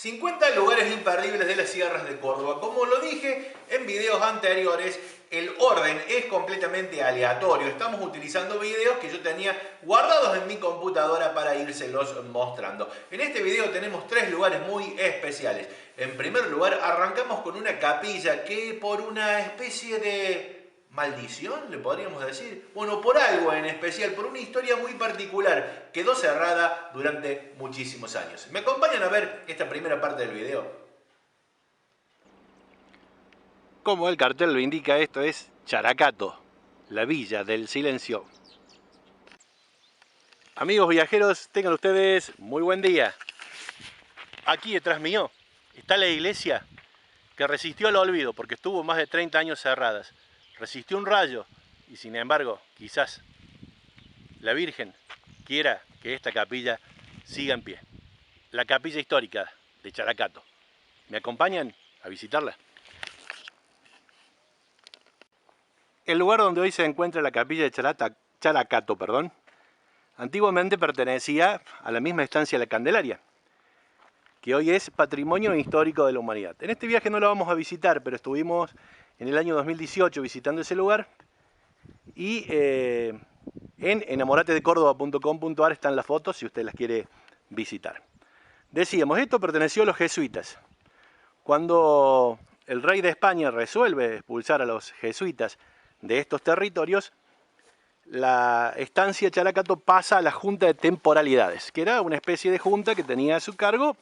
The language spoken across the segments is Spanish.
50 lugares imperdibles de las sierras de Córdoba. Como lo dije en videos anteriores, el orden es completamente aleatorio. Estamos utilizando videos que yo tenía guardados en mi computadora para írselos mostrando. En este video tenemos 3 lugares muy especiales. En primer lugar, arrancamos con una capilla que por una especie de maldición, le podríamos decir, bueno, por algo en especial, por una historia muy particular, quedó cerrada durante muchísimos años. ¿Me acompañan a ver esta primera parte del video? Como el cartel lo indica, esto es Characato, la Villa del Silencio. Amigos viajeros, tengan ustedes muy buen día. Aquí detrás mío está la iglesia que resistió al olvido porque estuvo más de 30 años cerradas. Resistió un rayo y sin embargo, quizás la Virgen quiera que esta capilla siga en pie. La capilla histórica de Characato. ¿Me acompañan a visitarla? El lugar donde hoy se encuentra la capilla de Characato, antiguamente pertenecía a la misma estancia La Candelaria, que hoy es Patrimonio Histórico de la Humanidad. En este viaje no lo vamos a visitar, pero estuvimos en el año 2018 visitando ese lugar y en enamoratedecórdoba.com.ar están las fotos si usted las quiere visitar. Decíamos, esto perteneció a los jesuitas. Cuando el rey de España resuelve expulsar a los jesuitas de estos territorios, la estancia Characato pasa a la Junta de Temporalidades, que era una especie de junta que tenía a su cargo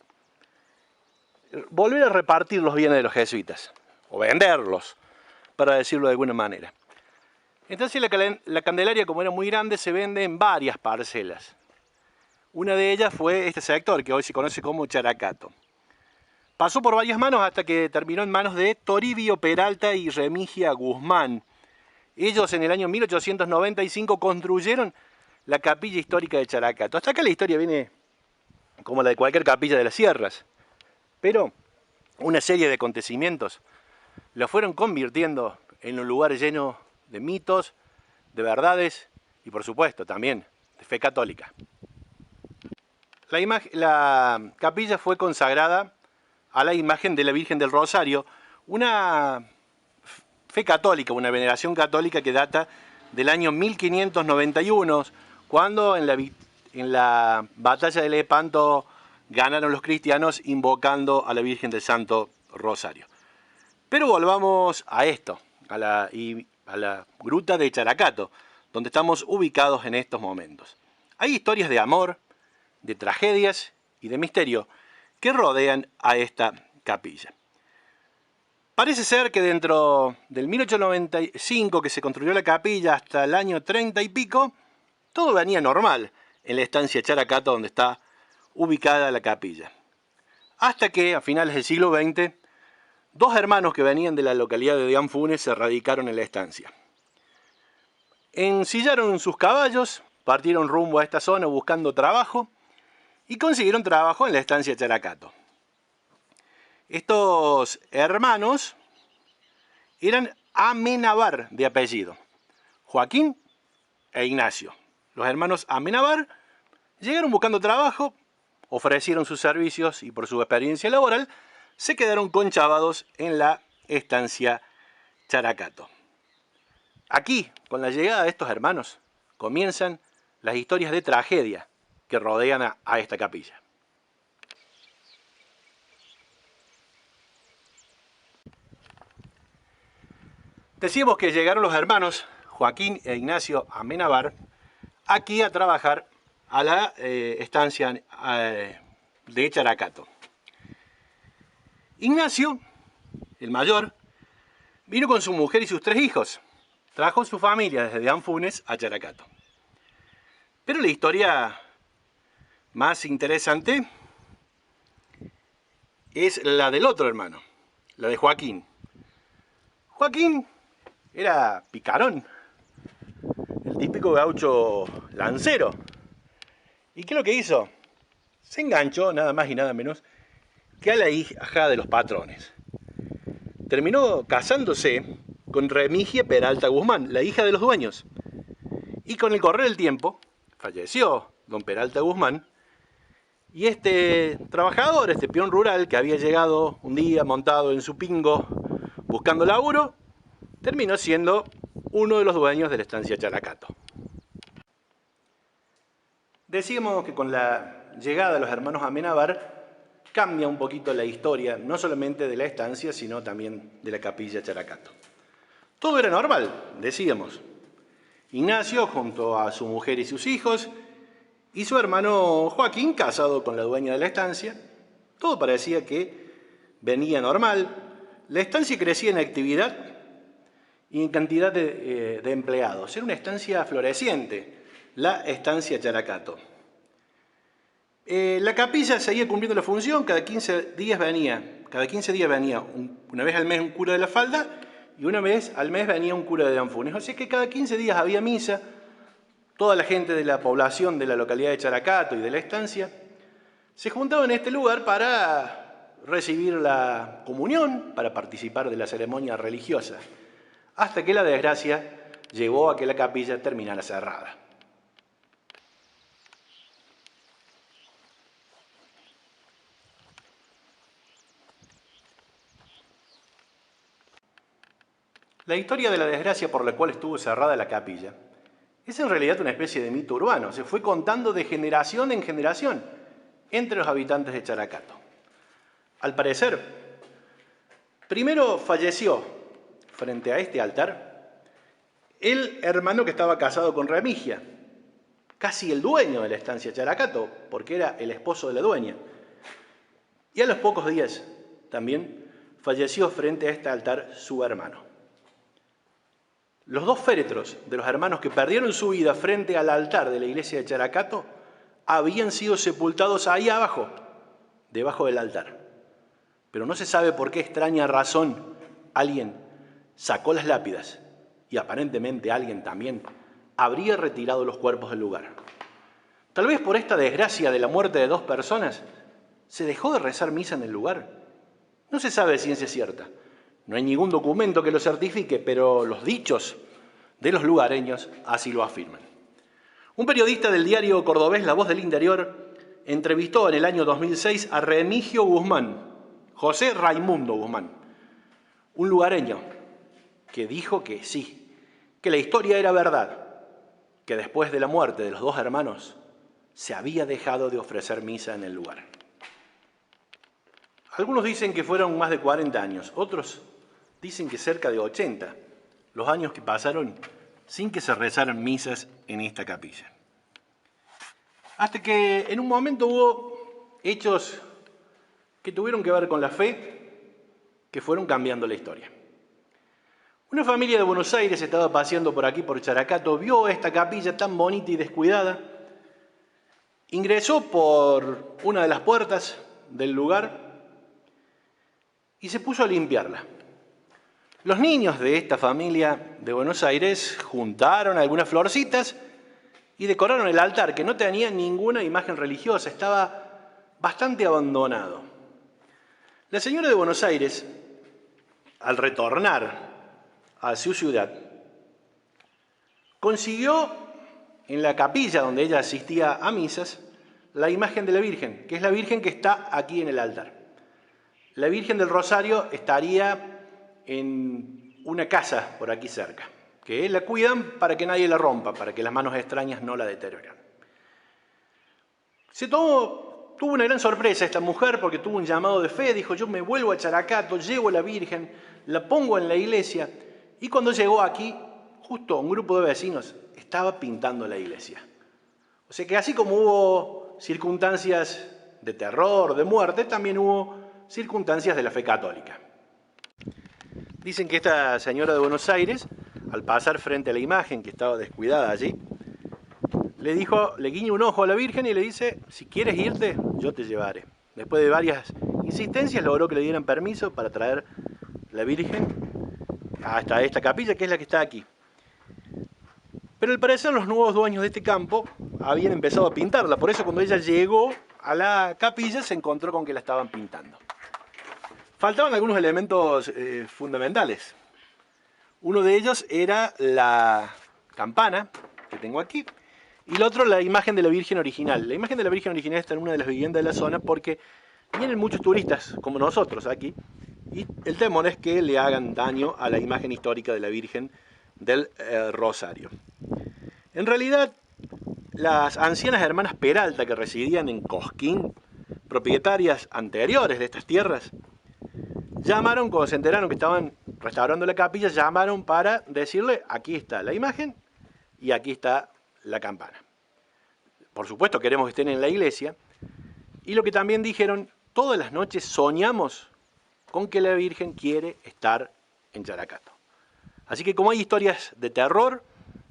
volver a repartir los bienes de los jesuitas, o venderlos, para decirlo de alguna manera. Entonces la Candelaria, como era muy grande, se vende en varias parcelas. Una de ellas fue este sector, que hoy se conoce como Characato. Pasó por varias manos hasta que terminó en manos de Toribio Peralta y Remigia Guzmán. Ellos en el año 1895 construyeron la capilla histórica de Characato. Hasta acá la historia viene como la de cualquier capilla de las sierras. Pero una serie de acontecimientos lo fueron convirtiendo en un lugar lleno de mitos, de verdades y por supuesto también de fe católica. La capilla fue consagrada a la imagen de la Virgen del Rosario, una fe católica, una veneración católica que data del año 1591, cuando en la batalla de Lepanto ganaron los cristianos invocando a la Virgen del Santo Rosario. Pero volvamos a esto, a la gruta de Characato, donde estamos ubicados en estos momentos. Hay historias de amor, de tragedias y de misterio que rodean a esta capilla. Parece ser que dentro del 1895 que se construyó la capilla hasta el año 30 y pico, todo venía normal en la estancia Characato donde está ubicada la capilla. Hasta que a finales del siglo XX, 2 hermanos que venían de la localidad de Dianfunes se radicaron en la estancia. Ensillaron sus caballos, partieron rumbo a esta zona buscando trabajo y consiguieron trabajo en la estancia Characato. Estos hermanos eran Amenábar de apellido, Joaquín e Ignacio. Los hermanos Amenábar llegaron buscando trabajo, ofrecieron sus servicios y por su experiencia laboral se quedaron conchavados en la estancia Characato. Aquí, con la llegada de estos hermanos, comienzan las historias de tragedia que rodean a esta capilla. Decíamos que llegaron los hermanos Joaquín e Ignacio Amenábar aquí a trabajar a la estancia de Characato. Ignacio, el mayor, vino con su mujer y sus 3 hijos. Trajo su familia desde Dianfunes a Characato. Pero la historia más interesante es la del otro hermano, la de Joaquín. Joaquín era picarón, el típico gaucho lancero. ¿Y qué es lo que hizo? Se enganchó nada más y nada menos que a la hija de los patrones. Terminó casándose con Remigia Peralta Guzmán, la hija de los dueños. Y con el correr del tiempo, falleció don Peralta Guzmán Y este trabajador, este peón rural que había llegado un día montado en su pingo buscando laburo, terminó siendo uno de los dueños de la estancia Characato. Decíamos que con la llegada de los hermanos Amenábar cambia un poquito la historia, no solamente de la estancia, sino también de la capilla Characato. Todo era normal, decíamos. Ignacio, junto a su mujer y sus hijos, y su hermano Joaquín, casado con la dueña de la estancia, todo parecía que venía normal. La estancia crecía en actividad y en cantidad de empleados. Era una estancia floreciente, la estancia Characato. La capilla seguía cumpliendo la función, cada 15 días venía una vez al mes un cura de la Falda y una vez al mes venía un cura de Anfunes. O sea que cada 15 días había misa. Toda la gente de la población de la localidad de Characato y de la estancia se juntaba en este lugar para recibir la comunión, para participar de la ceremonia religiosa, hasta que la desgracia llevó a que la capilla terminara cerrada. La historia de la desgracia por la cual estuvo cerrada la capilla es en realidad una especie de mito urbano. Se fue contando de generación en generación entre los habitantes de Characato. Al parecer, primero falleció frente a este altar el hermano que estaba casado con Remigia, casi el dueño de la estancia Characato, porque era el esposo de la dueña. Y a los pocos días también falleció frente a este altar su hermano. Los dos féretros de los hermanos que perdieron su vida frente al altar de la iglesia de Characato habían sido sepultados ahí abajo, debajo del altar. Pero no se sabe por qué extraña razón alguien sacó las lápidas y aparentemente alguien también habría retirado los cuerpos del lugar. Tal vez por esta desgracia de la muerte de dos personas se dejó de rezar misa en el lugar. No se sabe de ciencia cierta. No hay ningún documento que lo certifique, pero los dichos de los lugareños así lo afirman. Un periodista del diario cordobés La Voz del Interior entrevistó en el año 2006 a Remigio Guzmán, José Raimundo Guzmán, un lugareño que dijo que sí, que la historia era verdad, que después de la muerte de los dos hermanos se había dejado de ofrecer misa en el lugar. Algunos dicen que fueron más de 40 años, otros dicen que cerca de 80, los años que pasaron sin que se rezaran misas en esta capilla. Hasta que en un momento hubo hechos que tuvieron que ver con la fe, que fueron cambiando la historia. Una familia de Buenos Aires estaba paseando por aquí, por Characato, vio esta capilla tan bonita y descuidada, ingresó por una de las puertas del lugar y se puso a limpiarla. Los niños de esta familia de Buenos Aires juntaron algunas florcitas y decoraron el altar, que no tenía ninguna imagen religiosa, estaba bastante abandonado. La señora de Buenos Aires, al retornar a su ciudad, consiguió en la capilla donde ella asistía a misas la imagen de la Virgen, que es la Virgen que está aquí en el altar. La Virgen del Rosario estaría en una casa por aquí cerca, que la cuidan para que nadie la rompa, para que las manos extrañas no la deterioren. Tuvo una gran sorpresa esta mujer porque tuvo un llamado de fe, dijo: yo me vuelvo a Characato, llevo a la Virgen, la pongo en la iglesia, y cuando llegó aquí, justo un grupo de vecinos estaba pintando la iglesia. O sea que así como hubo circunstancias de terror, de muerte, también hubo circunstancias de la fe católica. Dicen que esta señora de Buenos Aires, al pasar frente a la imagen que estaba descuidada allí, le guiña un ojo a la Virgen y le dice: si quieres irte, yo te llevaré. Después de varias insistencias, logró que le dieran permiso para traer la Virgen hasta esta capilla, que es la que está aquí. Pero al parecer los nuevos dueños de este campo habían empezado a pintarla, por eso cuando ella llegó a la capilla se encontró con que la estaban pintando. Faltaban algunos elementos fundamentales. Uno de ellos era la campana que tengo aquí Y lo otro, la imagen de la Virgen original. La imagen de la Virgen original está en una de las viviendas de la zona porque vienen muchos turistas, como nosotros aquí, y el temor es que le hagan daño a la imagen histórica de la Virgen del Rosario. En realidad, las ancianas hermanas Peralta que residían en Cosquín, propietarias anteriores de estas tierras, llamaron, cuando se enteraron que estaban restaurando la capilla, llamaron para decirle: aquí está la imagen y aquí está la campana. Por supuesto queremos que estén en la iglesia. Y lo que también dijeron: todas las noches soñamos con que la Virgen quiere estar en Characato. Así que como hay historias de terror,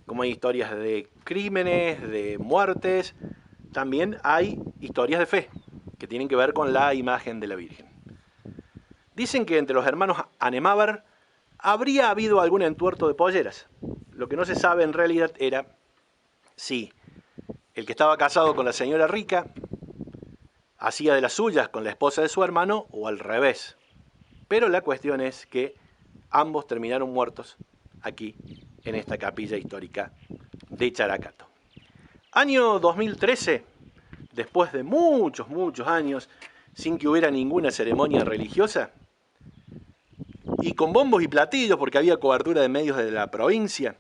como hay historias de crímenes, de muertes, también hay historias de fe que tienen que ver con la imagen de la Virgen. Dicen que entre los hermanos Anemábar habría habido algún entuerto de polleras. Lo que no se sabe en realidad era si el que estaba casado con la señora rica hacía de las suyas con la esposa de su hermano o al revés. Pero la cuestión es que ambos terminaron muertos aquí en esta capilla histórica de Characato. Año 2013, después de muchos años sin que hubiera ninguna ceremonia religiosa, y con bombos y platillos porque había cobertura de medios de la provincia,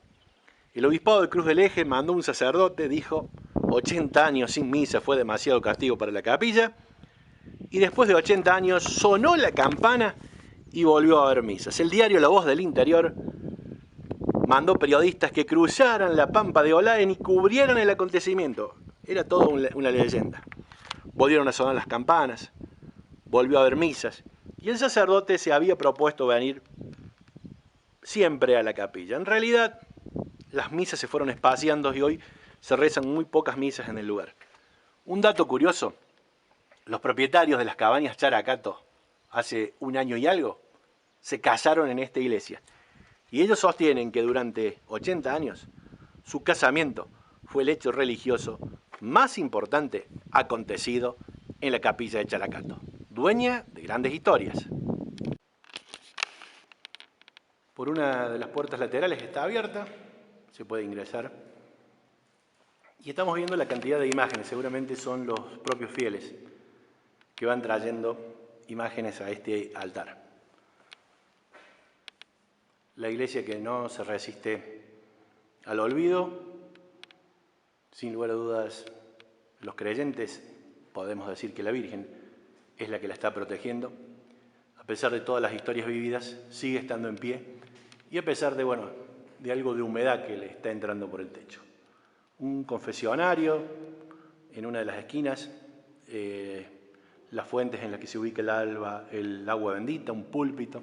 el obispado de Cruz del Eje mandó un sacerdote, dijo: 80 años sin misa fue demasiado castigo para la capilla, y después de 80 años sonó la campana y volvió a haber misas. El diario La Voz del Interior mandó periodistas que cruzaran la pampa de Olaen y cubrieran el acontecimiento. Era toda una leyenda. Volvieron a sonar las campanas, volvió a haber misas, y el sacerdote se había propuesto venir siempre a la capilla. En realidad, las misas se fueron espaciando y hoy se rezan muy pocas misas en el lugar. Un dato curioso: los propietarios de las cabañas Characato, hace un año y algo, se casaron en esta iglesia. Y ellos sostienen que durante 80 años su casamiento fue el hecho religioso más importante acontecido en la capilla de Characato, dueña de grandes historias. Por una de las puertas laterales está abierta, se puede ingresar. Y estamos viendo la cantidad de imágenes, seguramente son los propios fieles que van trayendo imágenes a este altar. La iglesia que no se resiste al olvido, sin lugar a dudas, los creyentes podemos decir que la Virgen es la que la está protegiendo. A pesar de todas las historias vividas, sigue estando en pie, y a pesar de algo de humedad que le está entrando por el techo. Un confesionario en una de las esquinas, las fuentes en las que se ubica el agua bendita, un púlpito,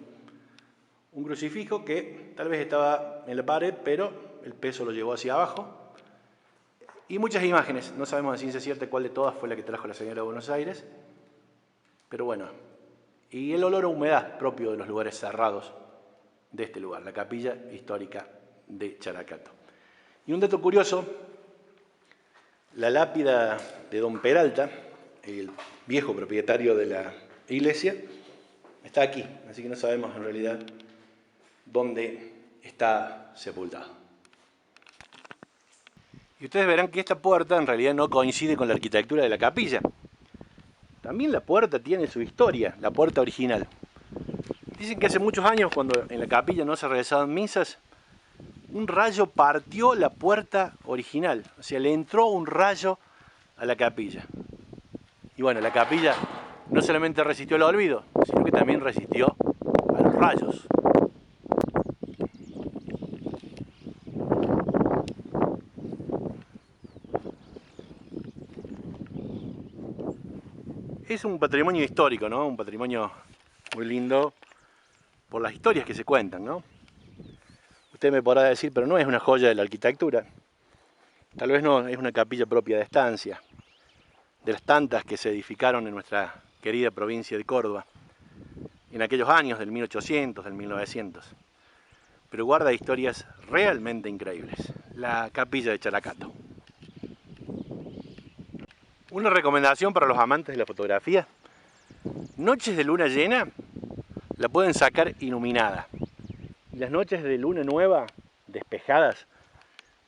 un crucifijo que tal vez estaba en la pared, pero el peso lo llevó hacia abajo, y muchas imágenes. No sabemos a ciencia cierta cuál de todas fue la que trajo la señora de Buenos Aires, pero bueno, y el olor a humedad propio de los lugares cerrados de este lugar, la capilla histórica de Characato. Y un dato curioso: la lápida de don Peralta, el viejo propietario de la iglesia, está aquí, así que no sabemos en realidad dónde está sepultado. Y ustedes verán que esta puerta en realidad no coincide con la arquitectura de la capilla. También la puerta tiene su historia, la puerta original. Dicen que hace muchos años, cuando en la capilla no se realizaban misas, un rayo partió la puerta original, o sea, le entró un rayo a la capilla. Y bueno, la capilla no solamente resistió el olvido, sino que también resistió a los rayos. Es un patrimonio histórico, ¿no? Un patrimonio muy lindo por las historias que se cuentan, ¿no? Usted me podrá decir, pero no es una joya de la arquitectura. Tal vez no es una capilla propia de estancia, de las tantas que se edificaron en nuestra querida provincia de Córdoba, en aquellos años del 1800, del 1900. Pero guarda historias realmente increíbles. La capilla de Characato. Una recomendación para los amantes de la fotografía: noches de luna llena la pueden sacar iluminada. Y las noches de luna nueva, despejadas,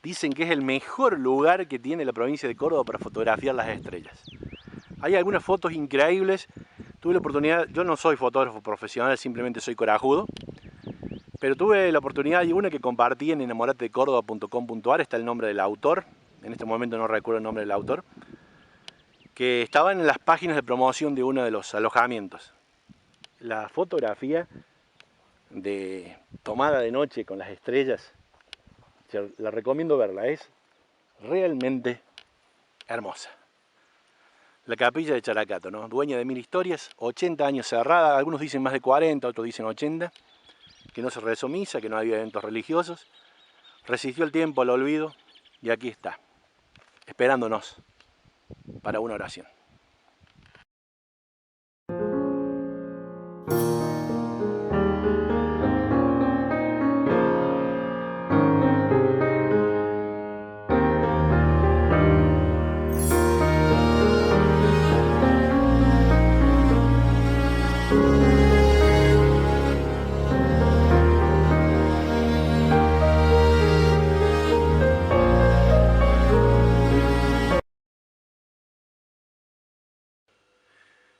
dicen que es el mejor lugar que tiene la provincia de Córdoba para fotografiar las estrellas. Hay algunas fotos increíbles. Tuve la oportunidad, yo no soy fotógrafo profesional, simplemente soy corajudo, pero tuve la oportunidad y una que compartí en enamoratedecordoba.com.ar, está el nombre del autor, en este momento no recuerdo el nombre del autor, que estaba en las páginas de promoción de uno de los alojamientos. La fotografía tomada de noche con las estrellas, la recomiendo verla, es realmente hermosa. La capilla de Characato, ¿no? Dueña de 1000 historias, 80 años cerrada, algunos dicen más de 40, otros dicen 80, que no se rezó misa, que no había eventos religiosos, resistió el tiempo, el olvido, y aquí está, esperándonos para una oración.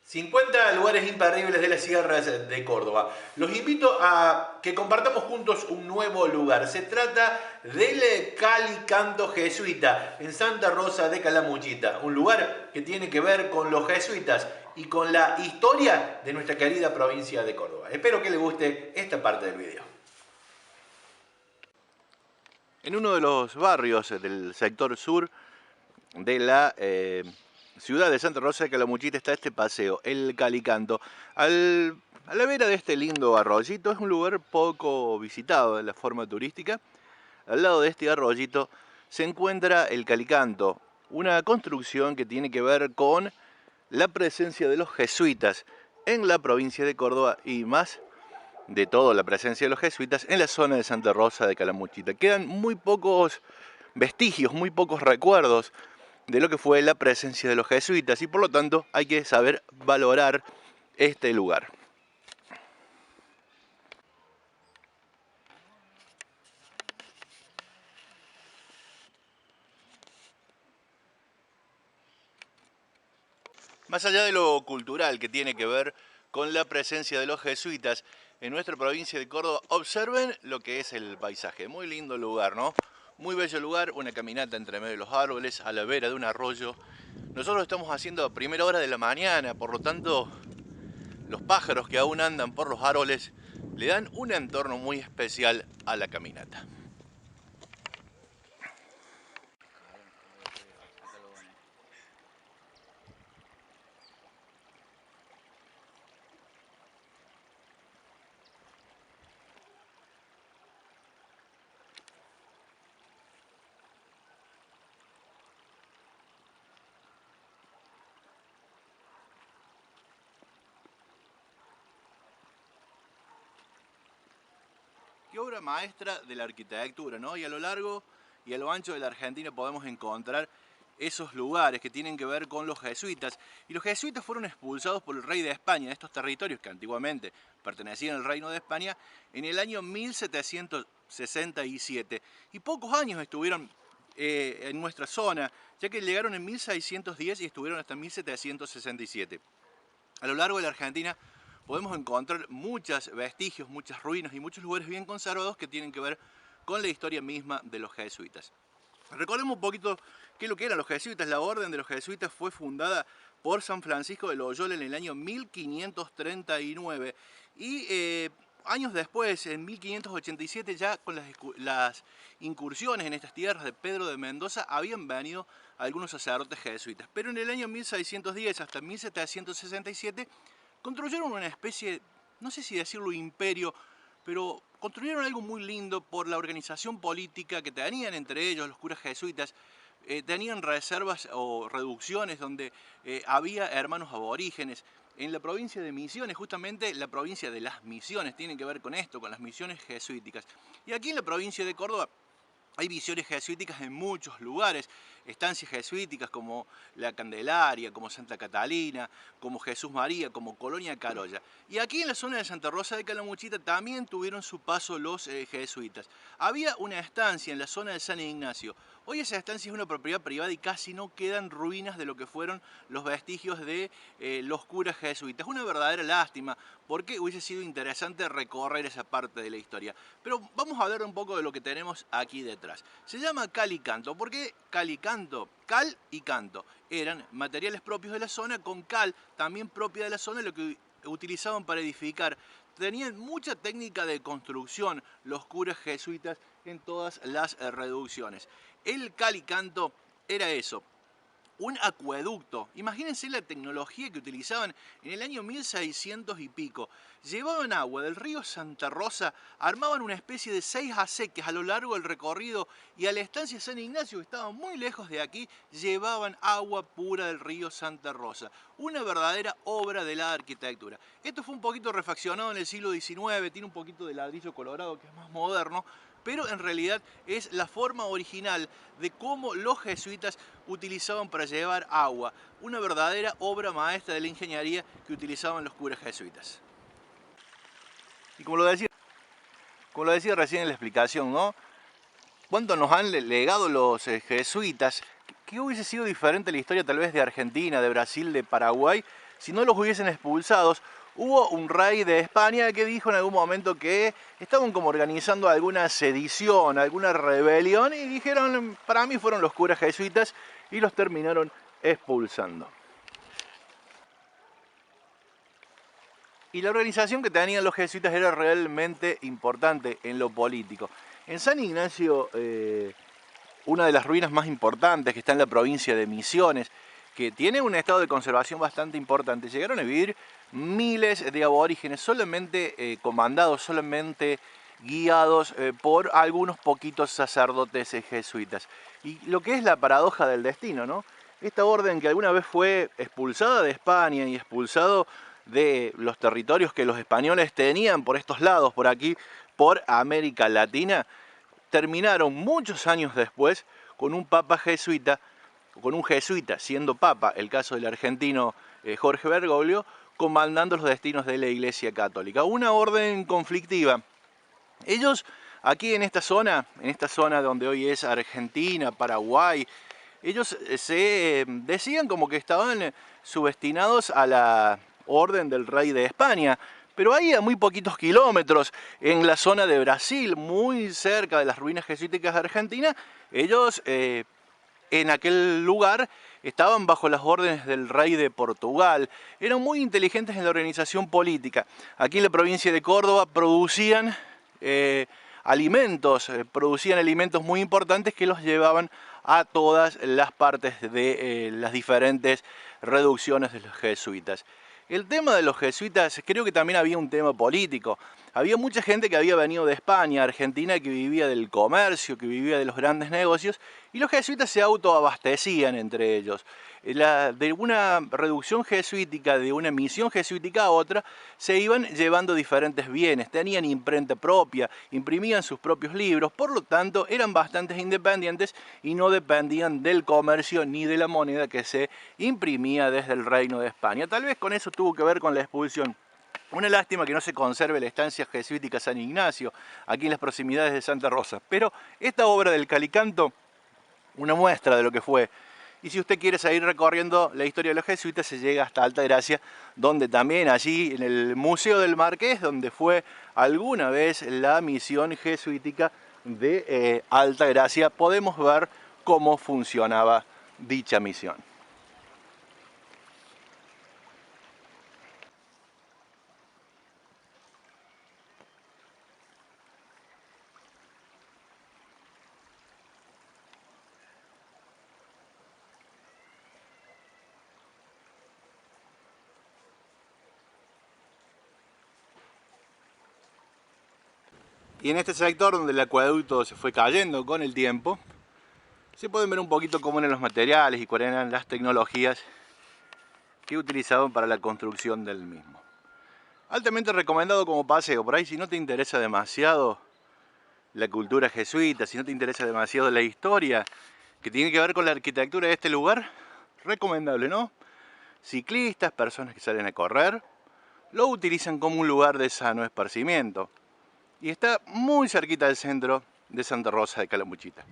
...50 lugares imperdibles de las sierras de Córdoba. Los invito a que compartamos juntos un nuevo lugar. Se trata del Calicanto Jesuita, en Santa Rosa de Calamuchita. Un lugar que tiene que ver con los jesuitas y con la historia de nuestra querida provincia de Córdoba. Espero que les guste esta parte del video. En uno de los barrios del sector sur de la ciudad de Santa Rosa de Calamuchita está este paseo, el Calicanto. A la vera de este lindo arroyito, es un lugar poco visitado de la forma turística. Al lado de este arroyito se encuentra el Calicanto, una construcción que tiene que ver con la presencia de los jesuitas en la provincia de Córdoba y más de todo la presencia de los jesuitas en la zona de Santa Rosa de Calamuchita. Quedan muy pocos vestigios, muy pocos recuerdos de lo que fue la presencia de los jesuitas y por lo tanto hay que saber valorar este lugar. Más allá de lo cultural que tiene que ver con la presencia de los jesuitas en nuestra provincia de Córdoba, observen lo que es el paisaje. Muy lindo lugar, ¿no? Muy bello lugar, una caminata entre medio de los árboles, a la vera de un arroyo. Nosotros estamos haciendo a primera hora de la mañana, por lo tanto, los pájaros que aún andan por los árboles le dan un entorno muy especial a la caminata. Qué obra maestra de la arquitectura, ¿no? Y a lo largo y a lo ancho de la Argentina podemos encontrar esos lugares que tienen que ver con los jesuitas. Y los jesuitas fueron expulsados por el rey de España de estos territorios que antiguamente pertenecían al Reino de España en el año 1767. Y pocos años estuvieron en nuestra zona, ya que llegaron en 1610 y estuvieron hasta 1767. A lo largo de la Argentina podemos encontrar muchos vestigios, muchas ruinas y muchos lugares bien conservados que tienen que ver con la historia misma de los jesuitas. Recordemos un poquito qué es lo que eran los jesuitas. La orden de los jesuitas fue fundada por San Francisco de Loyola en el año 1539 y años después, en 1587, ya con las incursiones en estas tierras de Pedro de Mendoza, habían venido algunos sacerdotes jesuitas. Pero en el año 1610 hasta 1767 construyeron una especie, no sé si decirlo imperio, pero construyeron algo muy lindo por la organización política que tenían entre ellos los curas jesuitas. Tenían reservas o reducciones donde había hermanos aborígenes. En la provincia de Misiones, justamente la provincia de las Misiones, tiene que ver con esto, con las misiones jesuíticas. Y aquí en la provincia de Córdoba hay misiones jesuíticas en muchos lugares. estancias jesuíticas como la Candelaria, como Santa Catalina, como Jesús María, como Colonia Carolla. Y aquí en la zona de Santa Rosa de Calamuchita también tuvieron su paso los jesuitas. Había una estancia en la zona de San Ignacio. Hoy esa estancia es una propiedad privada y casi no quedan ruinas de lo que fueron los vestigios de los curas jesuitas. Una verdadera lástima, porque hubiese sido interesante recorrer esa parte de la historia. Pero vamos a hablar un poco de lo que tenemos aquí detrás. Se llama cal y canto. ¿Por qué cal y canto? Cal y canto eran materiales propios de la zona, con cal también propia de la zona, lo que utilizaban para edificar. Tenían mucha técnica de construcción los curas jesuitas en todas las reducciones. El cal y canto era eso, un acueducto. Imagínense la tecnología que utilizaban en el año 1600 y pico. Llevaban agua del río Santa Rosa, armaban una especie de 6 acequias a lo largo del recorrido y a la estancia San Ignacio, que estaba muy lejos de aquí, llevaban agua pura del río Santa Rosa. Una verdadera obra de la arquitectura. Esto fue un poquito refaccionado en el siglo XIX, tiene un poquito de ladrillo colorado que es más moderno, pero en realidad es la forma original de cómo los jesuitas utilizaban para llevar agua. Una verdadera obra maestra de la ingeniería que utilizaban los curas jesuitas. Y como lo decía recién en la explicación, ¿no? ¿Cuánto nos han legado los jesuitas? ¿Qué hubiese sido diferente la historia tal vez de Argentina, de Brasil, de Paraguay, si no los hubiesen expulsados? Hubo un rey de España que dijo en algún momento que estaban como organizando alguna sedición, alguna rebelión, y dijeron, para mí fueron los curas jesuitas, y los terminaron expulsando. Y la organización que tenían los jesuitas era realmente importante en lo político. En San Ignacio, una de las ruinas más importantes que está en la provincia de Misiones, que tiene un estado de conservación bastante importante, llegaron a vivir miles de aborígenes solamente comandados, solamente guiados por algunos poquitos sacerdotes jesuitas. Y lo que es la paradoja del destino, ¿no? Esta orden que alguna vez fue expulsada de España y expulsado de los territorios que los españoles tenían por estos lados, por aquí, por América Latina, terminaron muchos años después con un papa jesuita, con un jesuita siendo papa, el caso del argentino Jorge Bergoglio, comandando los destinos de la Iglesia Católica. Una orden conflictiva. Ellos aquí en esta zona donde hoy es Argentina, Paraguay, ellos se decían como que estaban subdestinados a la orden del rey de España, pero ahí a muy poquitos kilómetros, en la zona de Brasil, muy cerca de las ruinas jesuíticas de Argentina, ellos en aquel lugar estaban bajo las órdenes del rey de Portugal. Eran muy inteligentes en la organización política. Aquí en la provincia de Córdoba producían alimentos muy importantes que los llevaban a todas las partes de las diferentes reducciones de los jesuitas. El tema de los jesuitas, creo que también había un tema político. Había mucha gente que había venido de España, Argentina, que vivía del comercio, que vivía de los grandes negocios, y los jesuitas se autoabastecían entre ellos. De una reducción jesuítica, de una misión jesuítica a otra, se iban llevando diferentes bienes, tenían imprenta propia, imprimían sus propios libros, por lo tanto eran bastante independientes y no dependían del comercio ni de la moneda que se imprimía desde el Reino de España. Tal vez con eso tuvo que ver con la expulsión. Una lástima que no se conserve la estancia jesuítica San Ignacio, aquí en las proximidades de Santa Rosa, pero esta obra del Calicanto, una muestra de lo que fue. Y si usted quiere seguir recorriendo la historia de los jesuitas, se llega hasta Altagracia, donde también allí en el Museo del Marqués, donde fue alguna vez la misión jesuítica de Altagracia, podemos ver cómo funcionaba dicha misión. Y en este sector donde el acueducto se fue cayendo con el tiempo, se pueden ver un poquito cómo eran los materiales y cuáles eran las tecnologías que utilizaban para la construcción del mismo. Altamente recomendado como paseo. Por ahí, si no te interesa demasiado la cultura jesuita, si no te interesa demasiado la historia, que tiene que ver con la arquitectura de este lugar. Recomendable, ¿no? Ciclistas, personas que salen a correr, lo utilizan como un lugar de sano esparcimiento. Y está muy cerquita del centro de Santa Rosa de Calamuchita.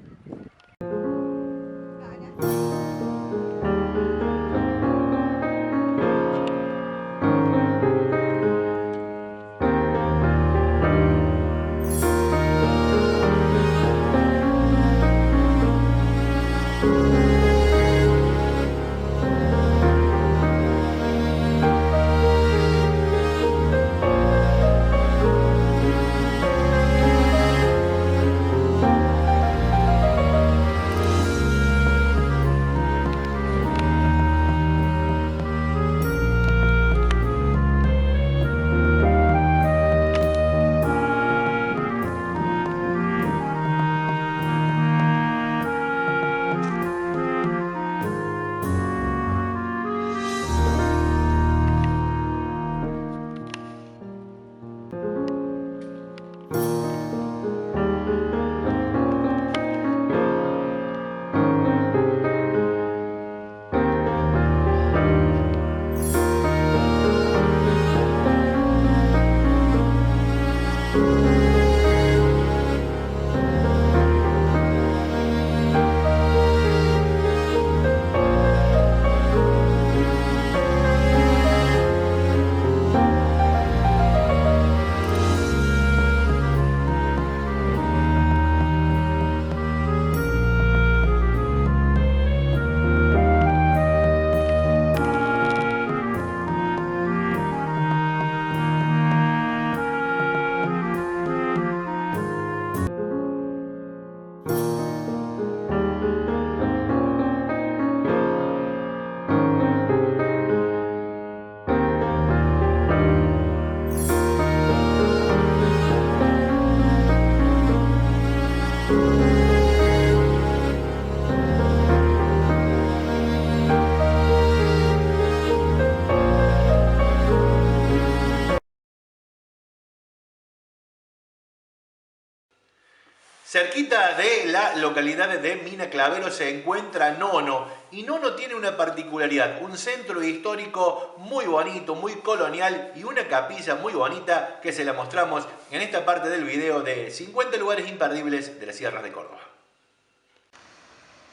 Cerquita de la localidad de Mina Clavero se encuentra Nono, y Nono tiene una particularidad, un centro histórico muy bonito, muy colonial, y una capilla muy bonita que se la mostramos en esta parte del video de 50 lugares imperdibles de las Sierras de Córdoba.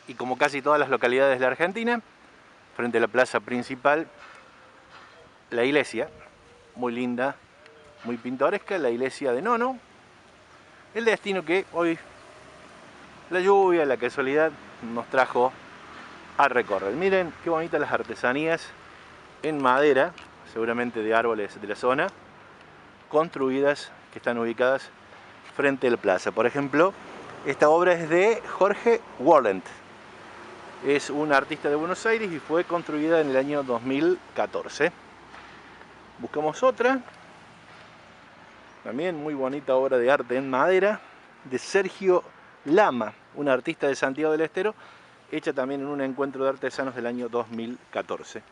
Y como casi todas las localidades de la Argentina, frente a la plaza principal, la iglesia, muy linda, muy pintoresca, la iglesia de Nono. El destino que hoy la lluvia, la casualidad nos trajo a recorrer. Miren qué bonitas las artesanías en madera, seguramente de árboles de la zona, construidas, que están ubicadas frente a la plaza. Por ejemplo, esta obra es de Jorge Warland. Es un artista de Buenos Aires y fue construida en el año 2014. Buscamos otra. También muy bonita obra de arte en madera de Sergio Lama, un artista de Santiago del Estero, hecha también en un encuentro de artesanos del año 2014.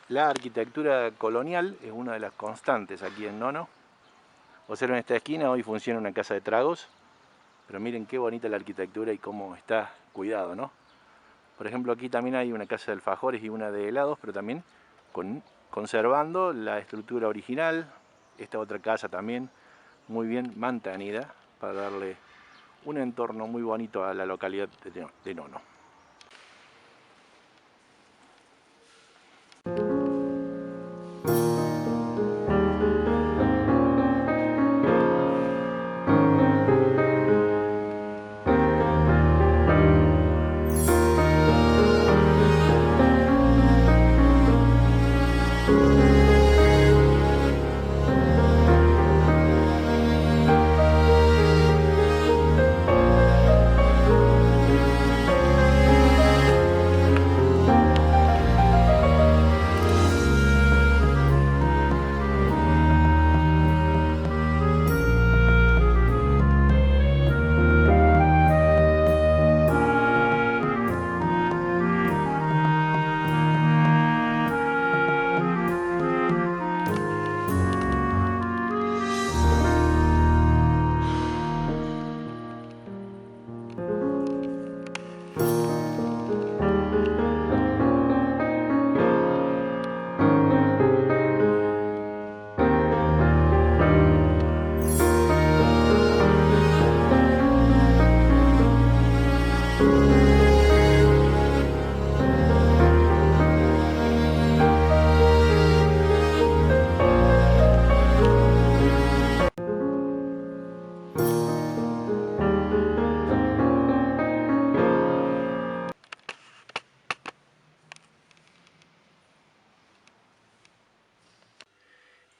La arquitectura colonial es una de las constantes aquí en Nono. Observen esta esquina, hoy funciona una casa de tragos, pero miren qué bonita la arquitectura y cómo está cuidado, ¿no? Por ejemplo, aquí también hay una casa de alfajores y una de helados, pero también conservando la estructura original. Esta otra casa también muy bien mantenida para darle un entorno muy bonito a la localidad de Nono.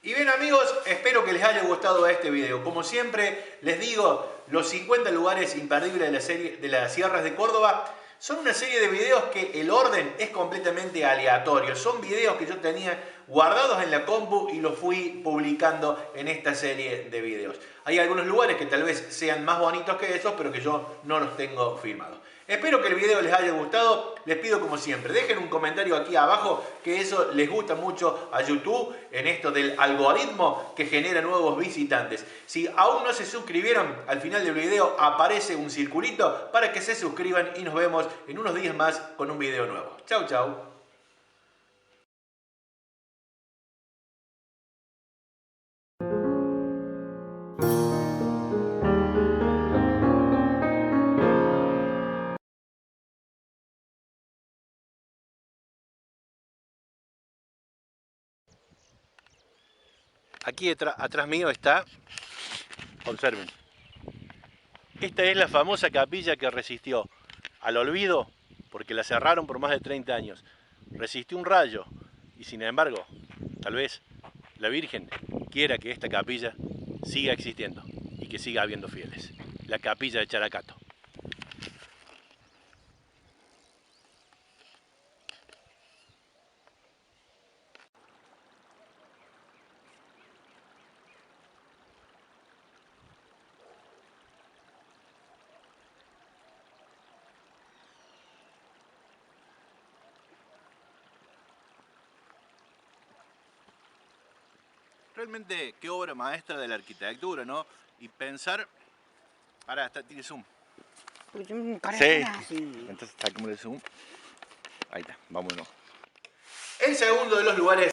Y bien amigos, espero que les haya gustado este video. Como siempre les digo, los 50 lugares imperdibles de la serie de las sierras de Córdoba son una serie de videos que el orden es completamente aleatorio. Son videos que yo tenía guardados en la compu y los fui publicando en esta serie de videos. Hay algunos lugares que tal vez sean más bonitos que esos, pero que yo no los tengo filmados. Espero que el video les haya gustado. Les pido como siempre, dejen un comentario aquí abajo, que eso les gusta mucho a YouTube en esto del algoritmo que genera nuevos visitantes. Si aún no se suscribieron, al final del video aparece un circulito para que se suscriban y nos vemos en unos días más con un video nuevo. Chau, chau. Aquí atrás mío está, observen, esta es la famosa capilla que resistió al olvido porque la cerraron por más de 30 años. Resistió un rayo y sin embargo, tal vez la Virgen quiera que esta capilla siga existiendo y que siga habiendo fieles. La capilla de Characato. Realmente qué obra maestra de la arquitectura, ¿no? Y pensar... Pará, tiene zoom. Sí, entonces sacamos el zoom. Ahí está, vámonos. El segundo de los lugares